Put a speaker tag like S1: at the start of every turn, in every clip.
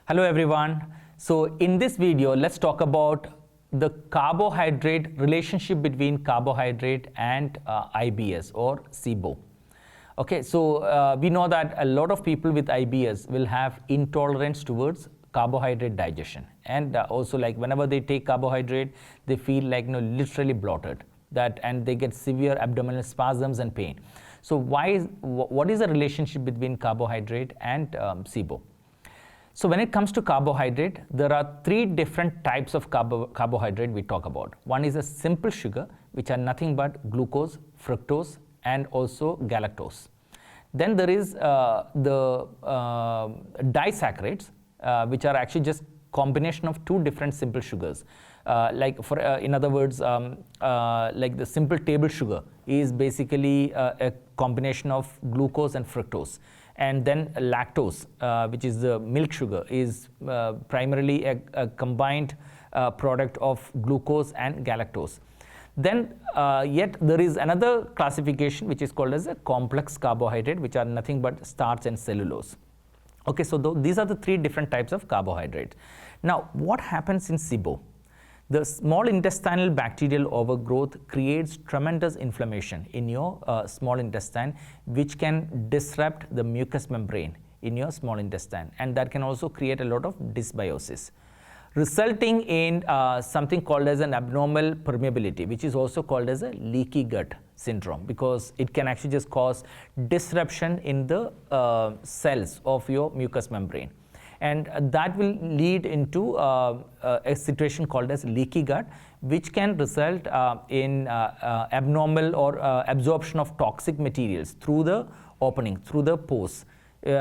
S1: Hello everyone. So in this video, let's talk about the carbohydrate relationship between carbohydrate and IBS or SIBO. Okay, so we know that a lot of people with IBS will have intolerance towards carbohydrate digestion, and also like whenever they take carbohydrate, they feel like literally bloated, and they get severe abdominal spasms and pain. So what is the relationship between carbohydrate and SIBO? So when it comes to carbohydrate, there are three different types of carbohydrate we talk about. One is a simple sugar, which are nothing but glucose, fructose, and also galactose. Then there is the disaccharides, which are actually just combination of two different simple sugars. In other words, like the simple table sugar is basically a combination of glucose and fructose. And then lactose, which is the milk sugar, is primarily a combined product of glucose and galactose. Then yet there is another classification which is called as a complex carbohydrate, which are nothing but starch and cellulose. Okay, so these are the three different types of carbohydrate. Now, what happens in SIBO? The small intestinal bacterial overgrowth creates tremendous inflammation in your small intestine, which can disrupt the mucous membrane in your small intestine, and that can also create a lot of dysbiosis, resulting in something called as an abnormal permeability, which is also called as a leaky gut syndrome, because it can actually just cause disruption in the cells of your mucous membrane. And that will lead into a situation called as leaky gut, which can result in abnormal or absorption of toxic materials through the opening, through the pores,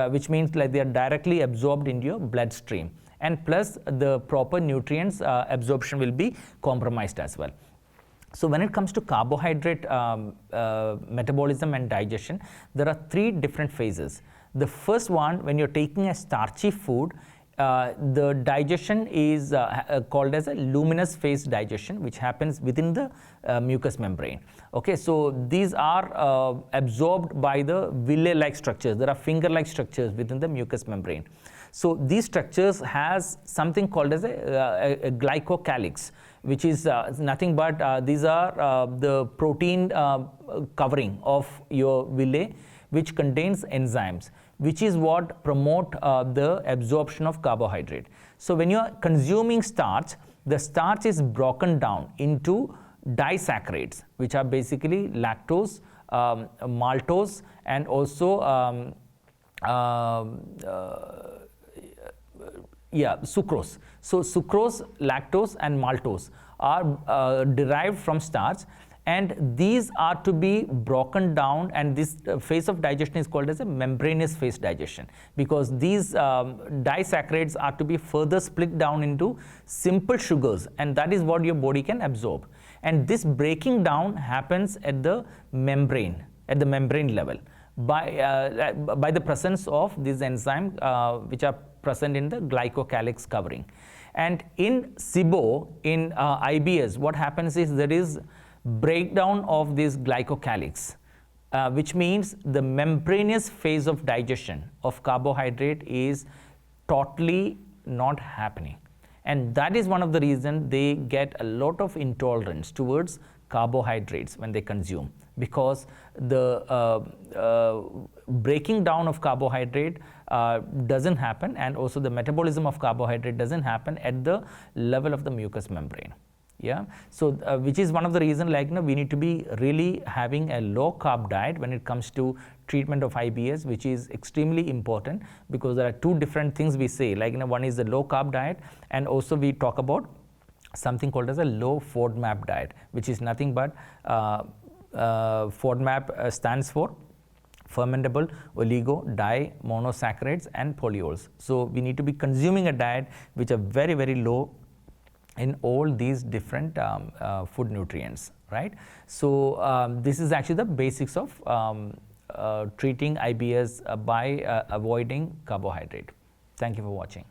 S1: which means like they are directly absorbed into your bloodstream. And plus the proper nutrients absorption will be compromised as well. So when it comes to carbohydrate metabolism and digestion, there are three different phases. The first one, when you're taking a starchy food, the digestion is called as a luminous phase digestion, which happens within the mucous membrane. Okay, so these are absorbed by the villi-like structures. There are finger-like structures within the mucous membrane. So these structures has something called as a glycocalyx, which is nothing but these are the protein covering of your villi, which contains enzymes, which is what promote the absorption of carbohydrate. So when you are consuming starch, the starch is broken down into disaccharides, which are basically lactose, maltose, and also sucrose. So sucrose, lactose, and maltose are derived from starch, and these are to be broken down, and this phase of digestion is called as a membranous phase digestion, because these disaccharides are to be further split down into simple sugars, and that is what your body can absorb. And this breaking down happens at the membrane level by the presence of these enzymes which are present in the glycocalyx covering. And in SIBO, in IBS, what happens is there is breakdown of this glycocalyx, which means the membranous phase of digestion of carbohydrate is totally not happening. And that is one of the reasons they get a lot of intolerance towards carbohydrates when they consume, because the breaking down of carbohydrate doesn't happen, and also the metabolism of carbohydrate doesn't happen at the level of the mucous membrane. Yeah, so which is one of the reasons, like we need to be really having a low carb diet when it comes to treatment of IBS, which is extremely important, because there are two different things we say, like one is the low carb diet, and also we talk about something called as a low FODMAP diet, which is nothing but FODMAP stands for fermentable oligo-di-monosaccharides and polyols. So we need to be consuming a diet which are very, very low in all these different food nutrients, right? So this is actually the basics of treating IBS by avoiding carbohydrate. Thank you for watching.